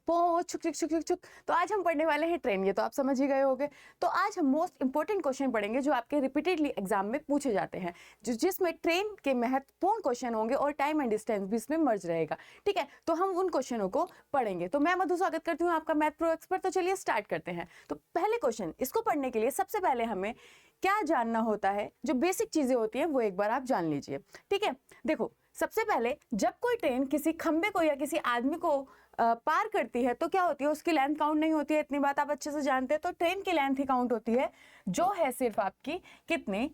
पो छुक छुक छुक छुक छुक। तो आज हम पढ़ने वाले हैं ट्रेन, ये तो आप समझ ही गए होंगे। तो आज हम मोस्ट इंपॉर्टेंट क्वेश्चन पढ़ेंगे जो आपके रिपीटेडली एग्जाम में पूछे जाते हैं, जिसमें ट्रेन के महत्वपूर्ण क्वेश्चन होंगे और टाइम एंड डिस्टेंस भी इसमें मर्ज रहेगा। ठीक है, तो हम उन क्वेश्चनों को पढ़ेंगे। तो मैं मधु स्वागत करती हूँ आपका मैथ प्रो एक्सपर्ट। तो चलिए स्टार्ट करते हैं। तो पहले क्वेश्चन, इसको पढ़ने के लिए सबसे पहले हमें क्या जानना होता है, जो बेसिक चीजें होती हैं वो एक बार आप जान लीजिए। ठीक है, देखो सबसे पहले जब कोई ट्रेन किसी खंबे को या किसी आदमी को पार करती है तो क्या होती है, उसकी लेंथ काउंट नहीं होती है। इतनी बात आप अच्छे से जानते हैं। तो ट्रेन की लेंथ ही काउंट होती है, जो है सिर्फ आपकी कितनी,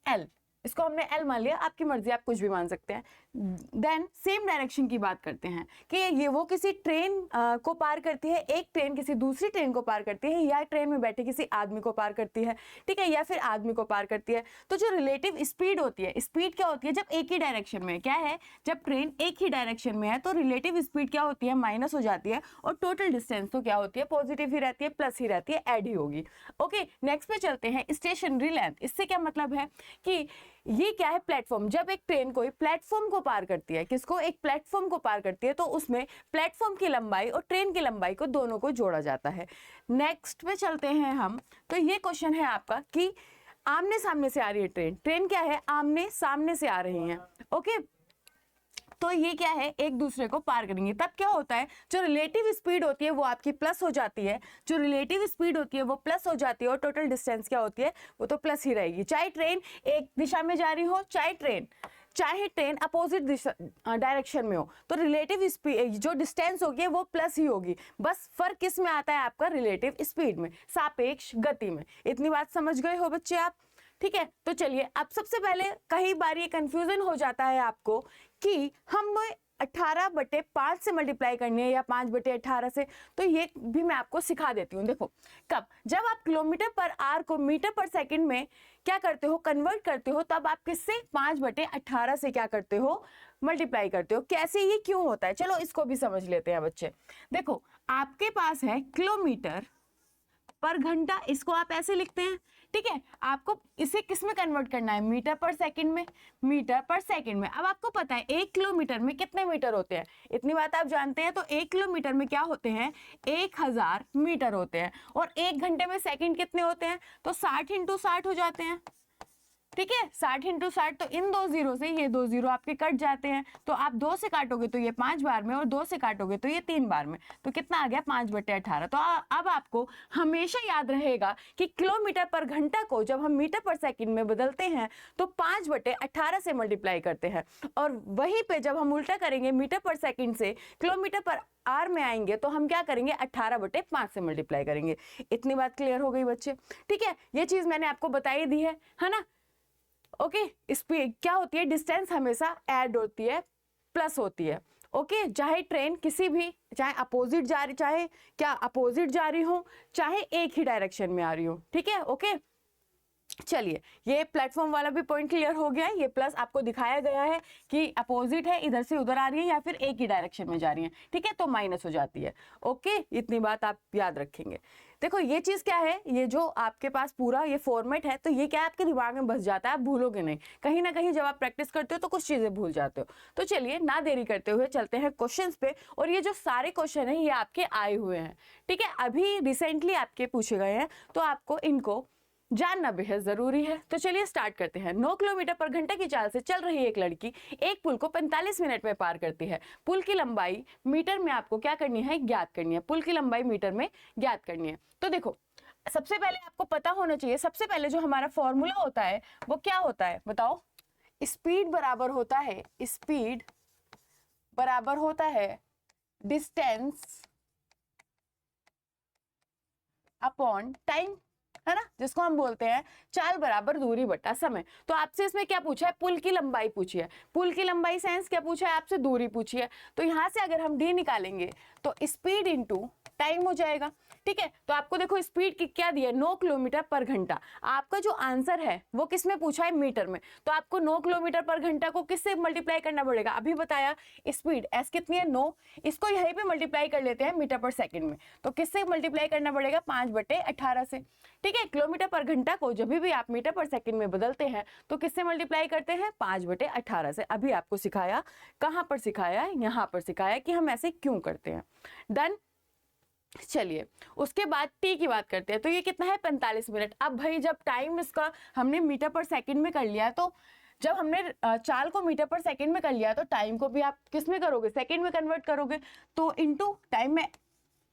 L। इसको हमने L मान लिया, आपकी मर्जी, आप कुछ भी मान सकते हैं। देन सेम डायरेक्शन की बात करते हैं कि ये वो किसी ट्रेन को पार करती है, एक ट्रेन किसी दूसरी ट्रेन को पार करती है, या ट्रेन में बैठे किसी आदमी को पार करती है। ठीक है, या फिर आदमी को पार करती है। तो जो रिलेटिव स्पीड होती है, स्पीड क्या होती है जब एक ही डायरेक्शन में, क्या है, जब ट्रेन एक ही डायरेक्शन में है तो रिलेटिव स्पीड क्या होती है, माइनस हो जाती है। और टोटल डिस्टेंस तो क्या होती है, पॉजिटिव ही रहती है, प्लस ही रहती है, ऐड ही होगी। ओके, नेक्स्ट पे चलते हैं, स्टेशनरी लेंथ। इससे क्या मतलब है कि ये क्या है, प्लेटफॉर्म। जब एक ट्रेन कोई प्लेटफॉर्म को पार करती है, किसको, एक प्लेटफॉर्म को पार करती है, तो उसमें प्लेटफॉर्म की लंबाई और ट्रेन की लंबाई को दोनों को जोड़ा जाता है। नेक्स्ट पे चलते हैं हम। तो ये क्वेश्चन है आपका कि आमने सामने से आ रही है ट्रेन। ट्रेन क्या है, आमने सामने से आ रही है। ओके, तो ये क्या है, एक दूसरे को पार करेंगे। तब क्या होता है, जो रिलेटिव स्पीड होती है वो आपकी प्लस हो जाती है। जो रिलेटिव स्पीड होती है वो प्लस हो जाती है और टोटल डिस्टेंस क्या होती है, वो तो प्लस ही रहेगी। चाहे ट्रेन एक दिशा में जा रही हो, चाहे ट्रेन अपोजिट डायरेक्शन में हो, तो रिलेटिव स्पीड जो डिस्टेंस होगी वो प्लस ही होगी। बस फर्क किस में आता है, आपका रिलेटिव स्पीड में, सापेक्ष गति में। इतनी बात समझ गए हो बच्चे आप। ठीक है, तो चलिए अब सबसे पहले, कई बार ये कंफ्यूजन हो जाता है आपको कि हम 18/5 से मल्टीप्लाई करनी है या 5/18 से। तो ये भी मैं आपको सिखा देती हूँ। देखो कब, जब आप किलोमीटर पर आर को मीटर पर सेकंड में क्या करते हो, कन्वर्ट करते हो, तब आप किससे, 5/18 से क्या करते हो, मल्टीप्लाई करते हो। कैसे, ये क्यों होता है, चलो इसको भी समझ लेते हैं बच्चे। देखो आपके पास है किलोमीटर पर घंटा, इसको आप ऐसे लिखते हैं। ठीक है, आपको इसे किस में कन्वर्ट करना है, मीटर पर सेकंड में, मीटर पर सेकंड में। अब आपको पता है 1 किलोमीटर में कितने मीटर होते हैं, इतनी बात आप जानते हैं। तो 1 किलोमीटर में क्या होते हैं, 1000 मीटर होते हैं। और 1 घंटे में सेकंड कितने होते हैं, तो 60 × 60 हो जाते हैं। ठीक है, 60 × 60, तो इन 2 जीरो से ये 2 जीरो आपके कट जाते हैं। तो आप 2 से काटोगे तो ये 5 बार में, और 2 से काटोगे तो ये 3 बार में। तो कितना आ गया, 5/18। तो अब आपको हमेशा याद रहेगा कि किलोमीटर पर घंटा को जब हम मीटर पर सेकंड में बदलते हैं तो 5/18 से मल्टीप्लाई करते हैं। और वहीं पे जब हम उल्टा करेंगे, मीटर पर सेकंड से किलोमीटर पर आर में आएंगे, तो हम क्या करेंगे, 18/5 से मल्टीप्लाई करेंगे। इतनी बात क्लियर हो गई बच्चे। ठीक है, ये चीज मैंने आपको बताई दी है ना। ओके, स्पीड क्या होती है, डिस्टेंस हमेशा ऐड होती है, प्लस होती है। ओके, चाहे ट्रेन किसी भी, चाहे अपोजिट जा रही, चाहे क्या अपोजिट जा रही हो, चाहे एक ही डायरेक्शन में आ रही हो। ठीक है, ओके, चलिए ये प्लेटफॉर्म वाला भी पॉइंट क्लियर हो गया है। ये प्लस आपको दिखाया गया है कि अपोजिट है, इधर से उधर आ रही है या फिर एक ही डायरेक्शन में जा रही है। ठीक है, तो माइनस हो जाती है। ओके, इतनी बात आप याद रखेंगे। देखो ये चीज क्या है, ये जो आपके पास पूरा ये फॉर्मेट है, तो ये क्या आपके दिमाग में बस जाता है, आप भूलोगे नहीं। कहीं ना कहीं जब आप प्रैक्टिस करते हो तो कुछ चीजें भूल जाते हो। तो चलिए ना देरी करते हुए चलते हैं क्वेश्चंस पे। और ये जो सारे क्वेश्चन हैं ये आपके आए हुए हैं। ठीक है, अभी रिसेंटली आपके पूछे गए हैं, तो आपको इनको जानना बेहद जरूरी है। तो चलिए स्टार्ट करते हैं। 9 किलोमीटर पर घंटे की चाल से चल रही एक लड़की एक पुल को 45 मिनट में पार करती है। पुल की लंबाई मीटर में आपको क्या करनी है, ज्ञात करनी है। पुल की लंबाई मीटर में ज्ञात करनी है। तो देखो सबसे पहले आपको पता होना चाहिए, सबसे पहले जो हमारा फॉर्मूला होता है वो क्या होता है, बताओ। स्पीड बराबर होता है, स्पीड बराबर होता है डिस्टेंस अपॉन टाइम, है ना, जिसको हम बोलते हैं चाल बराबर दूरी बटा समय। तो आपसे इसमें क्या पूछा है, पुल की लंबाई पूछी है। पुल की लंबाई सेंस क्या पूछा है आपसे, दूरी पूछी है। तो यहां से अगर हम डी निकालेंगे तो स्पीड इंटू टाइम हो जाएगा। ठीक है, तो आपको देखो स्पीड की क्या दिया है, 9 किलोमीटर पर घंटा। आपका जो आंसर है वो किस में पूछा है, मीटर में। तो आपको 9 किलोमीटर पर घंटा को किससे मल्टीप्लाई करना पड़ेगा, अभी बताया स्पीड एस कितनी है 9, इसको यहीं पे मल्टीप्लाई कर लेते हैं मीटर पर सेकंड में। तो किससे मल्टीप्लाई करना पड़ेगा, 5/18 से। ठीक है, किलोमीटर पर घंटा को जब भी आप मीटर पर सेकंड में बदलते हैं तो किससे मल्टीप्लाई करते हैं, 5/18 से। अभी आपको सिखाया, कहां पर सिखाया, यहां पर सिखाया कि हम ऐसे क्यों करते हैं। डन। चलिए उसके बाद टी की बात करते हैं। तो ये कितना है, 45 मिनट। अब भाई जब टाइम इसका हमने मीटर पर सेकंड में कर लिया, तो जब हमने चाल को मीटर पर सेकंड में कर लिया तो टाइम को भी आप किस में करोगे, सेकंड में कन्वर्ट करोगे, तो इनटू टाइम में।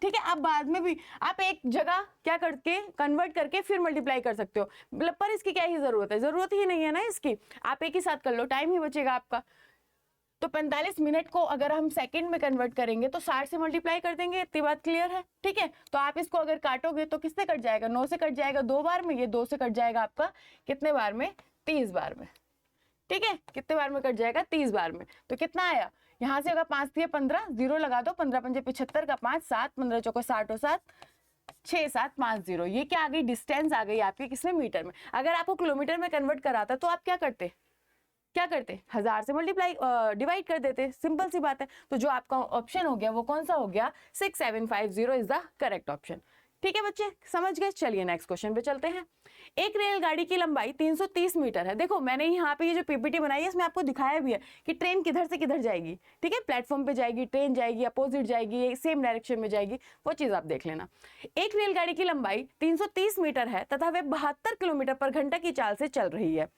ठीक है, आप बाद में भी आप एक जगह क्या करके कन्वर्ट करके फिर मल्टीप्लाई कर सकते हो, मतलब पर इसकी क्या ही जरूरत है, जरूरत ही नहीं है ना इसकी, आप एक ही साथ कर लो, टाइम ही बचेगा आपका। तो 45 मिनट को अगर हम सेकंड में कन्वर्ट करेंगे तो 60 से मल्टीप्लाई कर देंगे, इतनी बात क्लियर है। ठीक है, तो आप इसको अगर काटोगे तो किससे कट जाएगा, 9 से कट जाएगा 2 बार में, ये 2 से कट जाएगा आपका कितने बार में, 30 बार में। ठीक है, कितने बार में कट जाएगा, 30 बार में। तो कितना आया, यहाँ से होगा 5 दिए 15, जीरो लगा दो, 15 पंजे 75 का 5, 7 15 चौको 60 और 7 6 7 5 0। ये क्या आ गई, डिस्टेंस आ गई आपके किसमें, मीटर में। अगर आपको किलोमीटर में कन्वर्ट कराता तो आप क्या करते, 1000 से मल्टीप्लाई डिवाइड कर देते, सिंपल सी बात है। तो जो आपका ऑप्शन हो गया वो कौन सा हो गया, 6750 इज द करेक्ट ऑप्शन। ठीक है बच्चे, समझ गए। चलिए नेक्स्ट क्वेश्चन पे चलते हैं। एक रेलगाड़ी की लंबाई 330 मीटर है। देखो मैंने यहाँ पे ये जो पीपीटी बनाई है इसमें आपको दिखाया भी है कि ट्रेन किधर से किधर जाएगी। ठीक है, प्लेटफॉर्म पे जाएगी, ट्रेन जाएगी, अपोजिट जाएगी, सेम डायरेक्शन में जाएगी, वो चीज आप देख लेना। एक रेलगाड़ी की लंबाई 330 मीटर है तथा वे 72 किलोमीटर पर घंटा की चाल से चल रही है।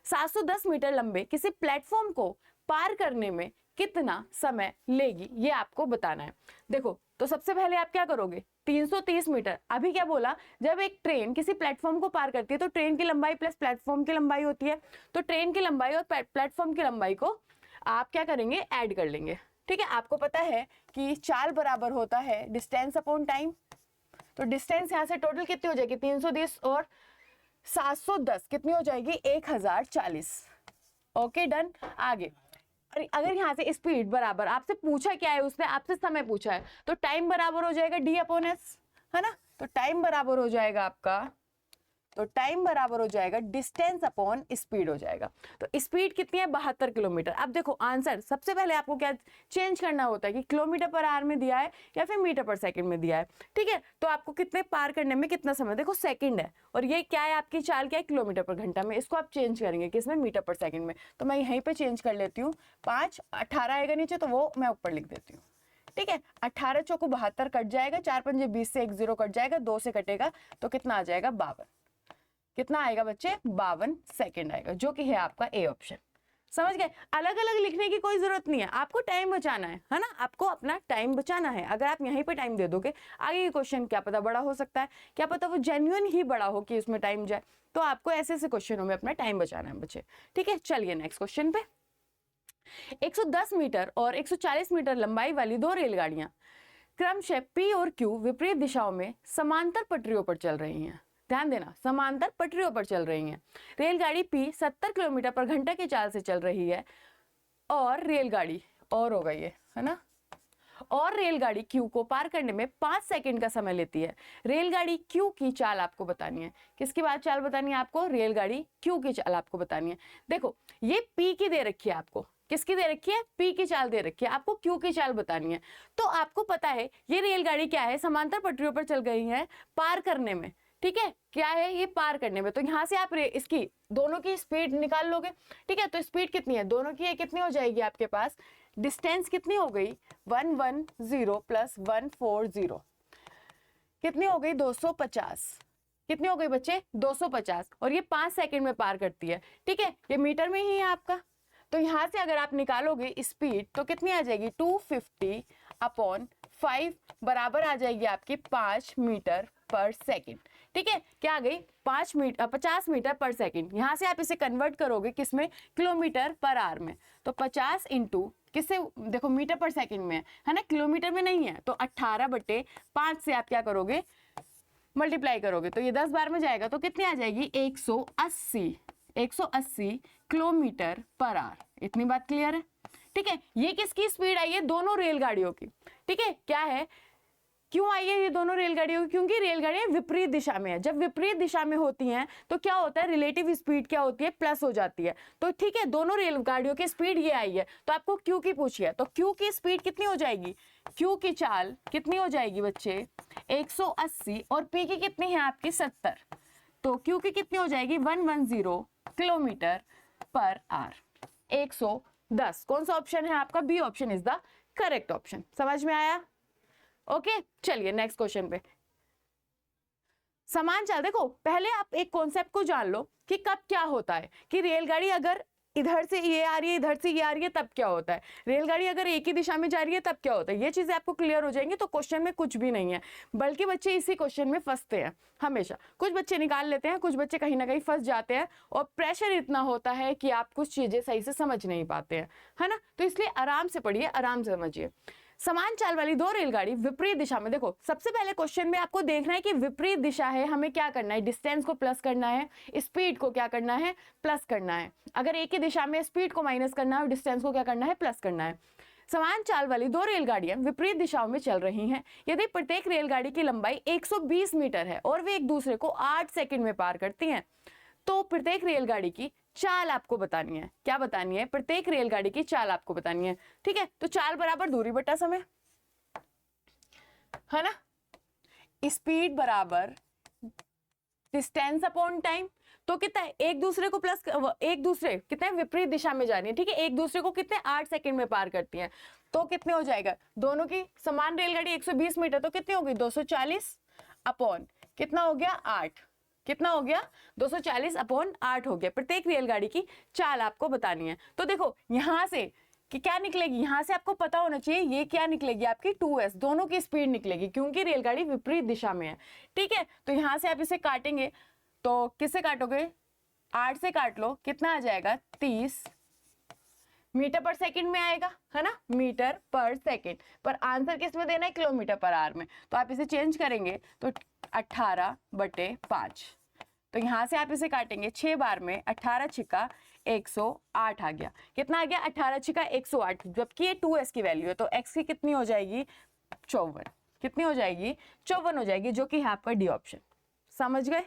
710 मीटर लंबे किसी प्लेटफॉर्म को पार करने में कितना समय लेगी, ये आपको बताना है। देखो तो सबसे पहले आप क्या करोगे, 330 मीटर, अभी क्या बोला, जब एक ट्रेन किसी प्लेटफॉर्म को पार करती है तो ट्रेन की लंबाई प्लस प्लेटफॉर्म की लंबाई होती है। तो ट्रेन की लंबाई और प्लेटफॉर्म की लंबाई को आप क्या करेंगे, ऐड कर लेंगे। ठीक है, आपको पता है कि चाल बराबर होता है डिस्टेंस अपॉन टाइम। तो डिस्टेंस यहाँ से टोटल कितनी हो जाएगी, 330 और 710 कितनी हो जाएगी, 1040। Okay done. आगे अगर यहाँ से स्पीड बराबर, आपसे पूछा क्या है उसने, आपसे समय पूछा है, तो टाइम बराबर हो जाएगा डी अपॉन एस, है ना। तो टाइम बराबर हो जाएगा आपका, तो टाइम बराबर हो जाएगा डिस्टेंस अपॉन स्पीड हो जाएगा। तो स्पीड कितनी है, 72 किलोमीटर। अब देखो आंसर सबसे पहले आपको क्या चेंज करना होता है कि किलोमीटर पर आवर में दिया है या फिर मीटर पर सेकंड में दिया है। ठीक है, तो आपको कितने पार करने में कितना समय, देखो सेकंड है और ये क्या है आपकी चाल क्या है, किलोमीटर पर घंटा में। इसको आप चेंज करेंगे किसमें, मीटर पर सेकंड में। तो मैं यहीं पर चेंज कर लेती हूँ, 5 18 आएगा नीचे तो वो मैं ऊपर लिख देती हूँ। ठीक है, 18 चौको 72 कट जाएगा, 4 पंजे 20 से 1 0 कट जाएगा, 2 से कटेगा तो कितना आ जाएगा, 52। कितना आएगा बच्चे, 52 सेकंड आएगा, जो कि है आपका ए ऑप्शन। समझ गए, अलग अलग लिखने की कोई जरूरत नहीं है, आपको टाइम बचाना है ना, आपको अपना टाइम बचाना है। अगर आप यहीं पे टाइम दे दोगे, आगे के क्वेश्चन क्या पता बड़ा हो सकता है, क्या पता वो जेन्युइन ही बड़ा हो कि उसमें टाइम जाए। तो आपको ऐसे ऐसे क्वेश्चनों में अपना टाइम बचाना है बच्चे। ठीक है, चलिए नेक्स्ट क्वेश्चन पे। 110 मीटर और 140 मीटर लंबाई वाली दो रेलगाड़ियां क्रमशः पी और क्यू विपरीत दिशाओं में समांतर पटरियों पर चल रही हैं। ध्यान देना, समांतर पटरियों पर चल रही हैं। रेलगाड़ी पी 70 किलोमीटर पर घंटा की चाल से चल रही है और रेलगाड़ी और हो गई है ना, और रेलगाड़ी क्यू को पार करने में 5 सेकंड का समय लेती है। रेलगाड़ी क्यू की चाल आपको बतानी है। किसकी बात चाल बतानी है आपको, रेलगाड़ी क्यू की चाल आपको बतानी है। देखो ये पी की दे रखी है आपको, किसकी दे रखी है, पी की चाल दे रखी है, आपको क्यू की चाल बतानी है। तो आपको पता है ये रेलगाड़ी क्या है, समांतर पटरियों पर चल गई है पार करने में। ठीक है, क्या है ये, पार करने में। तो यहाँ से आप इसकी दोनों की स्पीड निकाल लोगे। ठीक है, तो स्पीड कितनी है दोनों की, कितनी हो जाएगी आपके पास, डिस्टेंस कितनी हो गई, 110 प्लस 140 कितनी हो गई, 250। कितनी हो गई बच्चे, 250, और ये 5 सेकंड में पार करती है। ठीक है, ये मीटर में ही है आपका। तो यहाँ से अगर आप निकालोगे स्पीड तो कितनी आ जाएगी, 250 अपॉन 5 बराबर आ जाएगी आपकी 5 मीटर पर सेकंड। ठीक है, क्या आ गई, 50 मीटर पर सेकंड। यहाँ से आप इसे कन्वर्ट करोगे किसमें, किलोमीटर पर आवर में। तो 50 इंटू किससे, देखो मीटर पर सेकंड में है ना, किलोमीटर में नहीं है। तो 18/5 से आप क्या करोगे, मल्टीप्लाई करोगे तो ये 10 बार में जाएगा तो कितनी आ जाएगी, 180 किलोमीटर पर आवर। इतनी बात क्लियर है। ठीक है, ये किसकी स्पीड आई है, दोनों रेलगाड़ियों की। ठीक है, क्या है, क्यों आई है ये दोनों रेलगाड़ियों की? क्योंकि रेलगाड़ियां विपरीत दिशा में है। जब विपरीत दिशा में होती हैं तो क्या होता है, रिलेटिव स्पीड क्या होती है, प्लस हो जाती है। तो ठीक है, दोनों रेलगाड़ियों की स्पीड ये आई है, तो आपको क्यू की पूछी है, तो क्यू की स्पीड कितनी हो जाएगी, क्यू की चाल कितनी हो जाएगी बच्चे 180, और पी की कितनी है आपकी 70, तो क्यू की कितनी हो जाएगी 110 किलोमीटर पर आवर, 110। कौन सा ऑप्शन है आपका, B option is the correct option. समझ में आया? ओके चलिए नेक्स्ट क्वेश्चन पे। समान चाल, देखो पहले आप एक कॉन्सेप्ट को जान लो कि कब क्या होता है, कि रेलगाड़ी अगर इधर से ये आ रही है, इधर से ये आ रही है, तब क्या होता है, रेलगाड़ी अगर एक ही दिशा में जा रही है तब क्या होता है। ये चीजें आपको क्लियर हो जाएंगी तो क्वेश्चन में कुछ भी नहीं है, बल्कि बच्चे इसी क्वेश्चन में फंसते हैं हमेशा। कुछ बच्चे निकाल लेते हैं, कुछ बच्चे कहीं ना कहीं फंस जाते हैं, और प्रेशर इतना होता है कि आप कुछ चीजें सही से समझ नहीं पाते हैं, है ना। तो इसलिए आराम से पढ़िए, आराम से समझिए। समान चाल वाली दो रेलगाड़ी विपरीत दिशा में, देखो सबसे पहले क्वेश्चन में आपको देखना है कि विपरीत दिशा है, हमें क्या करना है, डिस्टेंस को प्लस करना है, स्पीड को क्या करना है, प्लस करना है। अगर एक ही दिशा में स्पीड को माइनस करना है और डिस्टेंस को क्या करना है, प्लस करना है। समान चाल वाली दो रेलगाड़ियां विपरीत दिशाओं में चल रही हैं। यदि प्रत्येक रेलगाड़ी की लंबाई 120 मीटर है और वे एक दूसरे को 8 सेकंड में पार करती हैं, तो प्रत्येक रेलगाड़ी की चाल आपको बतानी है। क्या बतानी है, प्रत्येक रेलगाड़ी की चाल आपको बतानी है। ठीक है, तो चाल बराबर दूरी बटा समय, है ना, स्पीड बराबर डिस्टेंस अपॉन टाइम। तो कितना है, एक दूसरे को प्लस, एक दूसरे कितने विपरीत दिशा में जा रही है, ठीक है, एक दूसरे को कितने 8 सेकंड में पार करती हैं, तो कितने हो जाएगा, दोनों की समान रेलगाड़ी 120 मीटर, तो कितनी होगी 240 अपॉन कितना हो गया 8, कितना हो गया 240 अपॉन 8 हो गया। प्रत्येक रेलगाड़ी की चाल आपको बतानी है। तो देखो यहां से कि क्या निकलेगी, यहां से आपको पता होना चाहिए ये क्या निकलेगी आपकी 2s, दोनों की स्पीड निकलेगी क्योंकि रेलगाड़ी विपरीत दिशा में है। ठीक है, तो यहां से आप इसे काटेंगे, तो किससे काटोगे, 8 से काट लो, कितना आ जाएगा 30 मीटर पर सेकंड में आएगा, है ना, मीटर पर सेकंड, पर आंसर किस में देना है, किलोमीटर पर आवर में। तो आप इसे चेंज करेंगे तो 18/5, तो यहां से आप इसे काटेंगे 6 बार में, 18 छिका 108 आ गया। कितना आ गया, 18 छिका 108, जबकि ये 2s की वैल्यू है, तो x की कितनी हो जाएगी 54, कितनी हो जाएगी 54 हो जाएगी, जो कि है आपका डी ऑप्शन। समझ गए?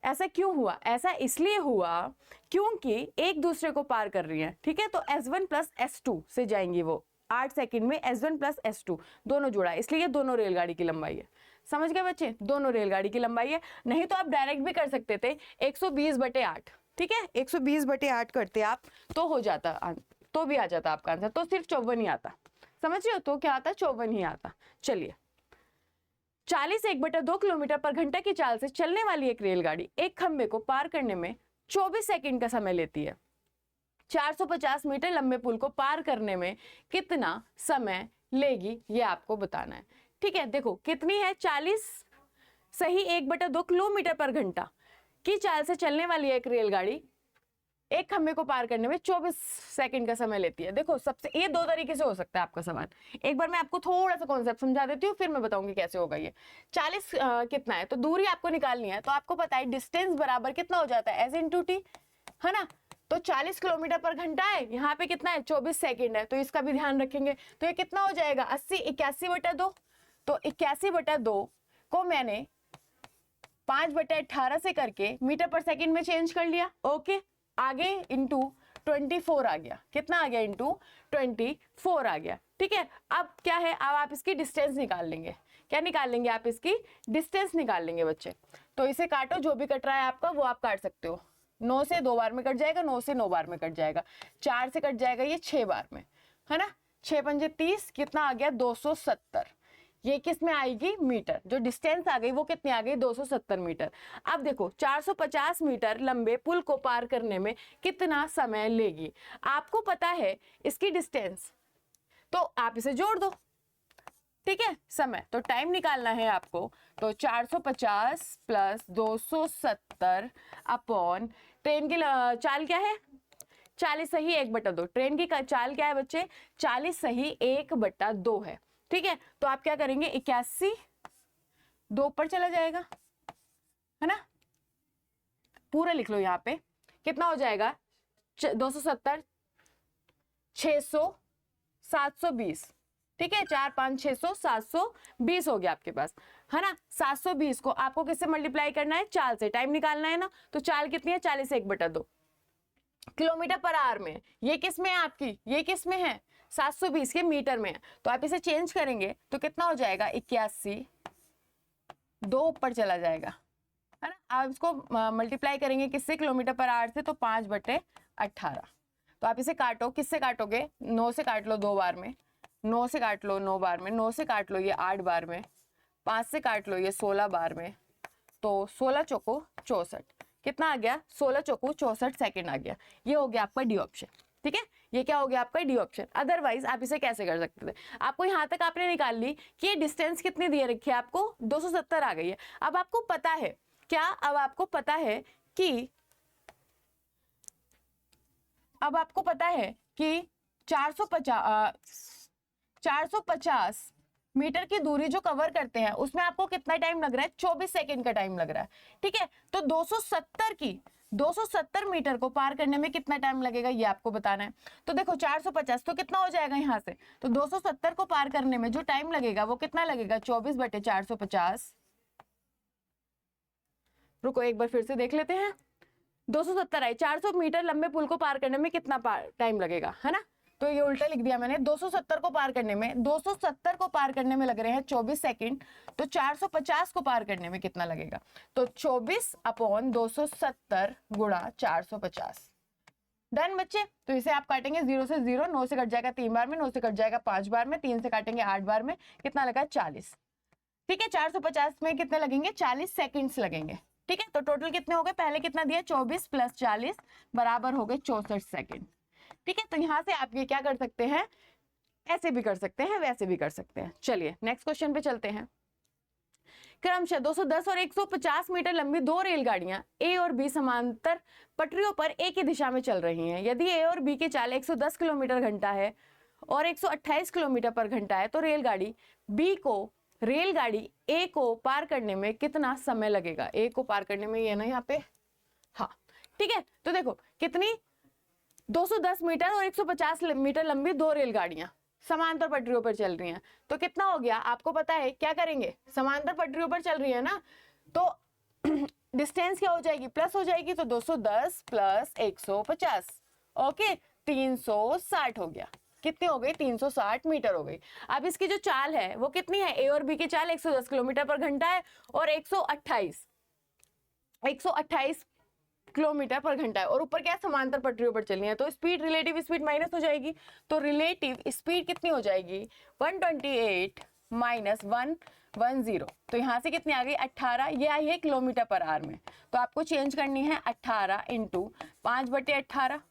ऐसा क्यों हुआ, ऐसा इसलिए हुआ क्योंकि एक दूसरे को पार कर रही है। ठीक है, तो S1 प्लस S2 से जाएंगी वो 8 सेकंड में, S1 प्लस S2 दोनों जुड़ा है, इसलिए दोनों रेलगाड़ी की लंबाई है। समझ गए बच्चे, दोनों रेलगाड़ी की लंबाई है। नहीं तो आप डायरेक्ट भी कर सकते थे 120/8, ठीक है, 120/8 करते आप तो हो जाता, तो भी आ जाता आपका आंसर, तो सिर्फ 54 ही आता। समझ रहे हो, तो क्या आता, 54 ही आता। चलिए, 40 1/2 किलोमीटर पर घंटा की चाल से चलने वाली एक रेलगाड़ी एक खंबे को पार करने में 24 सेकंड का समय लेती है। 450 मीटर लंबे पुल को पार करने में कितना समय लेगी, ये आपको बताना है। ठीक है, देखो कितनी है, 40 सही 1/2 किलोमीटर पर घंटा की चाल से चलने वाली एक रेलगाड़ी एक खंबे को पार करने में 24 सेकंड का समय लेती है। देखो सबसे, ये दो तरीके से हो सकता है आपका सवाल। एक बार मैं आपको थोड़ा सा कॉन्सेप्ट समझा देती हूँ, फिर मैं बताऊंगी कैसे होगा ये। 40 कितना है, तो दूरी आपको निकालनी है, तो आपको पता है डिस्टेंस बराबर कितना हो जाता है, S × T, है ना। तो 40 किलोमीटर पर घंटा है, यहाँ पे कितना है 24 सेकंड है, तो इसका भी ध्यान रखेंगे। तो ये कितना हो जाएगा 80 81/2, तो 81/2 को मैंने 5/18 से करके मीटर पर सेकंड में चेंज कर लिया। ओके, आगे इंटू 24 आ गया, कितना आ गया इंटू 24 आ गया। ठीक है, अब क्या है, अब आप इसकी डिस्टेंस निकाल लेंगे। क्या निकाल लेंगे आप, इसकी डिस्टेंस निकाल लेंगे बच्चे। तो इसे काटो, जो भी कट रहा है आपका वो आप काट सकते हो। 9 से 2 बार में कट जाएगा, 9 से 9 बार में कट जाएगा, 4 से कट जाएगा ये 6 बार में, है ना। 6 पंजे 30, कितना आ गया 270। ये किस में आएगी, मीटर। जो डिस्टेंस आ गई वो कितनी आ गई 270 मीटर। अब देखो 450 मीटर लंबे पुल को पार करने में कितना समय लेगी, आपको पता है इसकी डिस्टेंस, तो आप इसे जोड़ दो। ठीक है, समय तो टाइम निकालना है आपको, तो 450 प्लस 270 अपॉन ट्रेन की चाल क्या है 40 सही 1/2। ट्रेन की चाल क्या है बच्चे 40 सही 1/2 है। ठीक है, तो आप क्या करेंगे 81, 2 पर चला जाएगा, है ना, पूरा लिख लो यहाँ पे, कितना हो जाएगा 270, 600, 720, ठीक है, 4 5 600 720 हो गया आपके पास, है ना। 720 को आपको किससे मल्टीप्लाई करना है, चाल से, टाइम निकालना है ना। तो चाल कितनी है, 40 से 1/2 किलोमीटर पर आवर में। ये किस में है आपकी, ये किस में है, 720 के मीटर में है। तो आप इसे चेंज करेंगे तो कितना हो जाएगा, 81, 2 ऊपर चला जाएगा, है ना। आप इसको मल्टीप्लाई करेंगे किससे, किलोमीटर पर आवर से, तो 5/18। तो आप इसे काटो, किससे काटोगे, 9 से काट लो 2 बार में, 9 से काट लो 9 बार में, 9 से काट लो ये 8 बार में, 5 से काट लो ये 16 बार में, तो 16 चौको 64, कितना आ गया, 16 चौको 64 सेकंड आ गया। ये हो गया आपका डी ऑप्शन, ठीक है। ये क्या हो गया आपका, डी ऑप्शन। अदरवाइज आप इसे कैसे कर सकते थे, आपको यहाँ तक आपने निकाल ली कि ये डिस्टेंस कितनी दिए रखी है आपको, 270 आ गई है। अब आपको पता है क्या, अब आपको पता है कि, अब आपको पता है कि 450 मीटर की दूरी जो कवर करते हैं उसमें आपको कितना टाइम लग रहा है, 24 सेकंड का टाइम लग रहा है, ठीक है। तो 270 मीटर को पार करने में कितना टाइम लगेगा ये आपको बताना है। तो देखो 450 तो कितना हो जाएगा यहाँ से, तो 270 को पार करने में जो टाइम लगेगा वो कितना लगेगा, 24/450। रुको एक बार फिर से देख लेते हैं, 270 आए, 400 मीटर लंबे पुल को पार करने में कितना टाइम लगेगा, है ना। तो ये उल्टा लिख दिया मैंने, 270 को पार करने में, 270 को पार करने में लग रहे हैं 24 सेकंड, तो 450 को पार करने में कितना लगेगा, तो 24/270 गुणा 450। डन बच्चे। तो इसे आप काटेंगे 0 से 0, 9 से कट जाएगा 3 बार में, 9 से कट जाएगा 5 बार में, 3 से काटेंगे 8 बार में, कितना लगा 40, ठीक है। 450 में कितने लगेंगे, 40 सेकेंड्स लगेंगे, ठीक है। तो टोटल कितने हो गए, पहले कितना दिया, 24 + 40 बराबर हो गए 64 सेकंड, ठीक है। तो यहां से आप ये क्या कर सकते हैं, ऐसे भी कर सकते हैं, वैसे भी कर सकते हैं। चलिए नेक्स्ट क्वेश्चन पे चलते हैं। क्रमशः 210 और 150 मीटर लंबी 2 रेलगाड़ियां ए और बी समांतर पटरियों पर एक ही दिशा में चल रही हैं। यदि ए और बी की चाल 110 किलोमीटर घंटा है और 128 किलोमीटर पर घंटा है, तो रेलगाड़ी ए को पार करने में कितना समय लगेगा। ए को पार करने में, ये ना यहाँ पे, हाँ ठीक है। तो देखो कितनी, 210 मीटर और 150 मीटर लंबी 2 रेलगाड़ियां समांतर पटरियों पर चल रही हैं, तो कितना हो गया आपको पता है, क्या करेंगे, समांतर पटरियों पर चल रही है ना, तो डिस्टेंस क्या हो जाएगी, प्लस हो जाएगी, तो 210 + 150, ओके 360 हो गया। कितनी हो गई, 360 मीटर हो गई। अब इसकी जो चाल है वो कितनी है, ए और बी की चाल 110 किलोमीटर पर घंटा है और 128 किलोमीटर पर घंटा है, और ऊपर क्या, समांतर पटरियों पर चलनी है, तो स्पीड, रिलेटिव स्पीड माइनस हो जाएगी। तो रिलेटिव स्पीड कितनी हो जाएगी, 128 - 110। तो यहाँ से कितनी आ गई, 18, ये आई है किलोमीटर पर आवर में, तो आपको चेंज करनी है 18 × 5/18,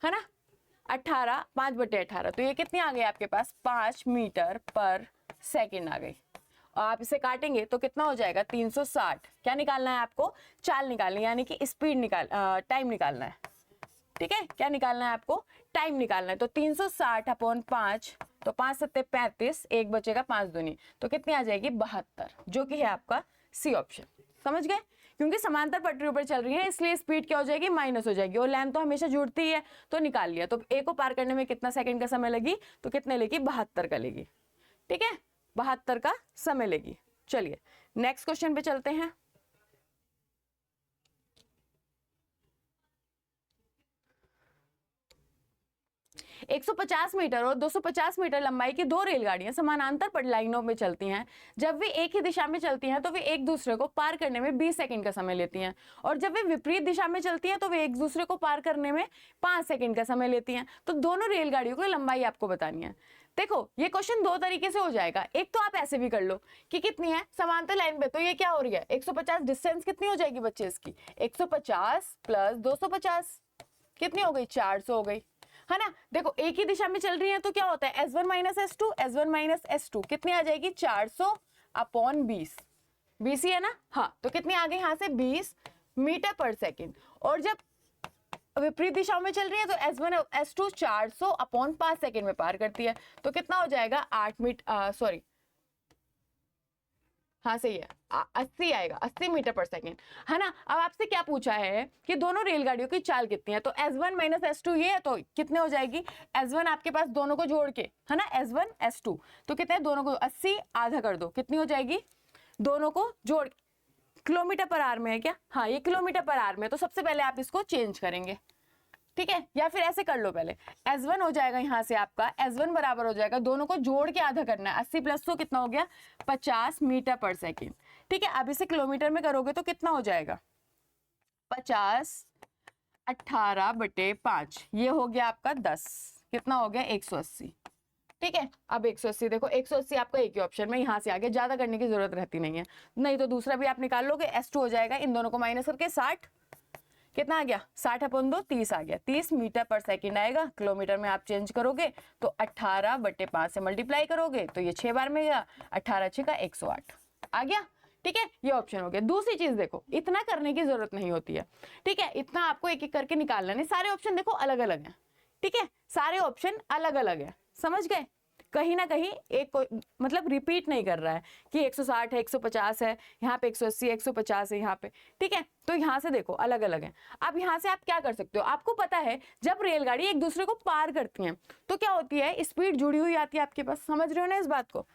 है ना। 18 5/18, तो ये कितनी आ गई आपके पास, 5 मीटर पर सेकेंड आ गई। और आप इसे काटेंगे तो कितना हो जाएगा, 360। क्या निकालना है आपको, चाल निकालनी, यानी कि स्पीड टाइम निकालना है, ठीक है। क्या निकालना है आपको, टाइम निकालना है। तो 360/5, तो 5 × 7 = 35, एक बचेगा 5 दूनी, तो कितनी आ जाएगी, 72, जो कि है आपका सी ऑप्शन। समझ गए, क्योंकि समांतर पटरियों पर चल रही है इसलिए स्पीड क्या हो जाएगी, माइनस हो जाएगी, और लेंथ तो हमेशा जुड़ती ही है, तो निकाल लिया। तो ए को पार करने में कितना सेकंड का समय लगी, तो कितने लेगी, 72 का लेगी, ठीक है, 72 का समय लेगी। चलिए नेक्स्ट क्वेश्चन पे चलते हैं। एक 150 मीटर और 250 मीटर लंबाई की 2 रेलगाड़ियां समानांतर पर लाइनों में चलती हैं। जब वे एक ही दिशा में चलती हैं तो वे एक दूसरे को पार करने में 20 सेकंड का समय लेती हैं, और जब वे विपरीत दिशा में चलती हैं तो वे एक दूसरे को पार करने में 5 सेकंड का समय लेती हैं। तो दोनों रेलगाड़ियों की लंबाई आपको बतानी है। देखो ये क्वेश्चन 2 तरीके से हो जाएगा। एक तो आप ऐसे भी कर लो कि कितनी है समांतर लाइन पे, तो ये क्या हो रही है, 150, डिस्टेंस कितनी हो जाएगी बच्चे इसकी, 150 + 250, कितनी हो गई, 400 हो गई, है ना। देखो एक ही दिशा में चल रही है तो क्या होता है, S1 - S2, S1 - S2 कितनी आ जाएगी, 400/20, 20 ही है ना, हाँ। तो कितनी आ गई यहाँ से, 20 मीटर पर सेकेंड। और जब विपरीत दिशाओं में चल रही है तो S1 S2 400/5 सेकेंड में पार करती है, तो कितना हो जाएगा, 8 मीटर, सॉरी हाँ सही है, 80 आएगा, 80 मीटर पर सेकेंड, है ना। अब आपसे क्या पूछा है कि दोनों रेलगाड़ियों की चाल कितनी है, तो S1 माइनस S2 ये है, तो कितने हो जाएगी, S1 आपके पास दोनों को जोड़ के, है ना, S1 S2 तो कितने, दोनों को 80 आधा कर दो, कितनी हो जाएगी, दोनों को जोड़, किलोमीटर पर आवर में है क्या, हाँ ये किलोमीटर पर आवर में, तो सबसे पहले आप इसको चेंज करेंगे, ठीक है, या फिर ऐसे कर लो पहले, S1 हो जाएगा यहाँ से आपका, S1 बराबर हो जाएगा, दोनों को जोड़ के आधा करना है, 80 प्लस 100 कितना हो गया, 50 मीटर पर सेकेंड, ठीक है। अब इसे किलोमीटर में करोगे तो कितना हो जाएगा, 50 18/5, ये हो गया आपका 10, कितना हो गया 180, ठीक है। अब 180 देखो, 180 आपका एक ही ऑप्शन में यहाँ से आगे, ज्यादा करने की जरूरत रहती नहीं है, नहीं तो दूसरा भी आप निकाल लोगे, S2 हो जाएगा, इन दोनों को माइनस करके 60, कितना आ गया 60/2 30 आ गया, 30 मीटर पर सेकंड आएगा, किलोमीटर में आप चेंज करोगे तो 18/5 से मल्टीप्लाई करोगे तो ये 6 बार में गया, 18 6 का 108 आ गया, ठीक है, ये ऑप्शन हो गया। दूसरी चीज देखो, इतना करने की जरूरत नहीं होती है, ठीक है, इतना आपको एक एक करके निकालना नहीं, सारे ऑप्शन देखो अलग अलग है, ठीक है, सारे ऑप्शन अलग अलग है, समझ गए, कहीं ना कहीं एक मतलब रिपीट नहीं कर रहा है कि 160 है, 150 है, यहाँ पे 180 150 है यहाँ पे, ठीक है, तो यहाँ से देखो अलग अलग है। अब यहाँ से आप क्या कर सकते हो, आपको पता है जब रेलगाड़ी एक दूसरे को पार करती हैं तो क्या होती है, स्पीड जुड़ी हुई आती है आपके पास, समझ रहे हो ना इस बात को।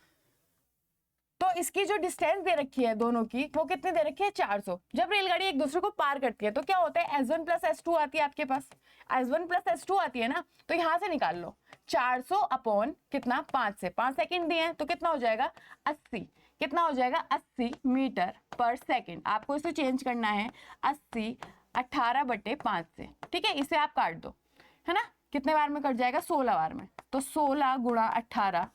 तो इसकी जो डिस्टेंस दे रखी है दोनों की, वो कितनी दे रखी है 400। जब रेलगाड़ी एक दूसरे को पार करती है तो क्या होता है, S1 प्लस S2 आती है आपके पास, S1 प्लस S2 आती है ना, तो यहाँ से निकाल लो 400 अपॉन कितना 5 से 5 सेकंड दिए हैं तो कितना हो जाएगा 80, कितना हो जाएगा 80 मीटर पर सेकंड। आपको इसे चेंज करना है 80 18/5 से, ठीक है, इसे आप काट दो, है ना, कितने बार में कट जाएगा 16 बार में, तो 16 गुणा 18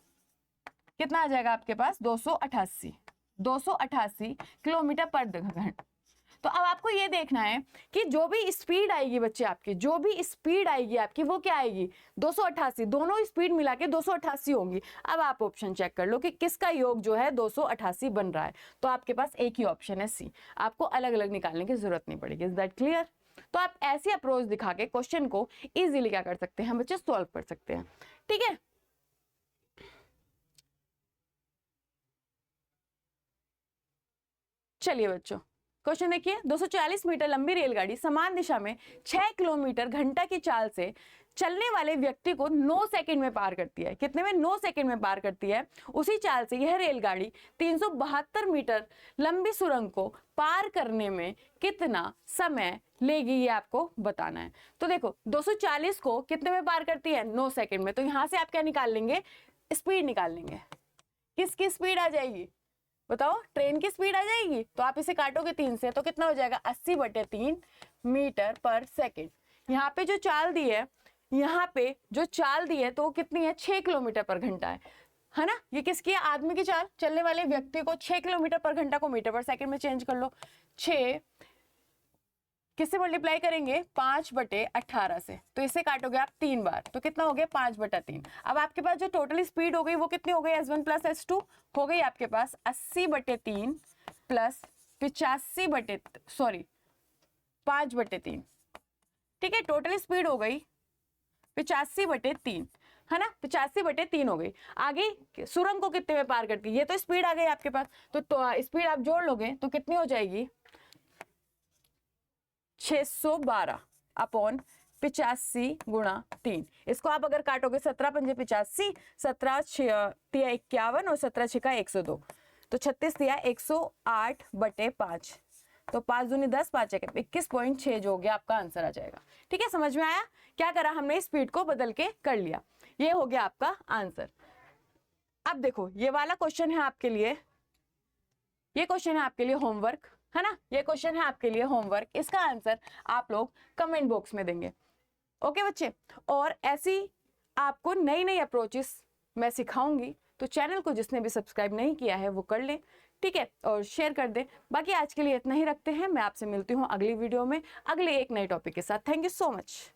कितना आ जाएगा आपके पास 288 किलोमीटर पर घंटा। तो अब आपको ये देखना है कि जो भी स्पीड आएगी बच्चे आपकी, जो भी स्पीड आएगी आपकी वो क्या आएगी 288, दोनों स्पीड मिला के 288 होंगी। अब आप ऑप्शन चेक कर लो कि किसका योग जो है 288 बन रहा है, तो आपके पास एक ही ऑप्शन है सी, आपको अलग अलग निकालने की जरूरत नहीं पड़ेगी। Is that clear. तो आप ऐसी अप्रोच दिखा के क्वेश्चन को इजीली क्या कर सकते हैं बच्चे, सॉल्व कर सकते हैं, ठीक है। चलिए बच्चों क्वेश्चन देखिए, 240 मीटर लंबी रेलगाड़ी समान दिशा में 6 किलोमीटर घंटा की चाल से चलने वाले व्यक्ति को 9 सेकंड में पार करती है। कितने में 9 सेकंड में पार करती है। उसी चाल से यह रेलगाड़ी 372 मीटर लंबी सुरंग को पार करने में कितना समय लेगी, ये आपको बताना है। तो देखो 240 को कितने में पार करती है 9 सेकंड में, तो यहां से आप क्या निकाल लेंगे, स्पीड निकाल लेंगे। किसकी स्पीड आ जाएगी बताओ, ट्रेन की स्पीड आ जाएगी। तो आप इसे काटोगे 3 से तो कितना हो जाएगा 80/3 मीटर पर सेकंड। यहाँ पे जो चाल दी है, यहाँ पे जो चाल दी है तो कितनी है 6 किलोमीटर पर घंटा है ना। ये किसकी है, आदमी की चाल, चलने वाले व्यक्ति को 6 किलोमीटर पर घंटा को मीटर पर सेकंड में चेंज कर लो। 6 किससे मल्टीप्लाई करेंगे 5/18 से, तो इसे काटोगे आप 3 बार तो कितना हो गया 5/3। अब आपके पास जो टोटल स्पीड हो गई वो कितनी हो गई S1 प्लस S2 हो गई आपके पास 80/3 प्लस 5/3, ठीक है, टोटल स्पीड हो गई 85/3 है ना, 85/3 हो गई। आगे सुरंग को कितने में पार करती है, ये तो स्पीड आ गई आपके पास, तो स्पीड आप जोड़ लोगे तो कितनी हो जाएगी 612 अपॉन 85 गुणा 3। इसको आप अगर काटोगे 17 पंजे 85, 17 तिया 51 और 17 6 का 102, तो 36 तिया 108/5, तो 5 दूनी 10 5 1 21.6 जो हो गया आपका आंसर आ जाएगा। ठीक है, समझ में आया। क्या करा हमने, स्पीड को बदल के कर लिया, ये हो गया आपका आंसर। अब देखो ये वाला क्वेश्चन है आपके लिए, ये क्वेश्चन है आपके लिए होमवर्क है ना, ये क्वेश्चन है आपके लिए होमवर्क। इसका आंसर आप लोग कमेंट बॉक्स में देंगे। ओके बच्चे, और ऐसी आपको नई नई अप्रोचेस मैं सिखाऊंगी, तो चैनल को जिसने भी सब्सक्राइब नहीं किया है वो कर ले, ठीक है, और शेयर कर दे। बाकी आज के लिए इतना ही रखते हैं, मैं आपसे मिलती हूँ अगली वीडियो में अगले एक नए टॉपिक के साथ। Thank you so much.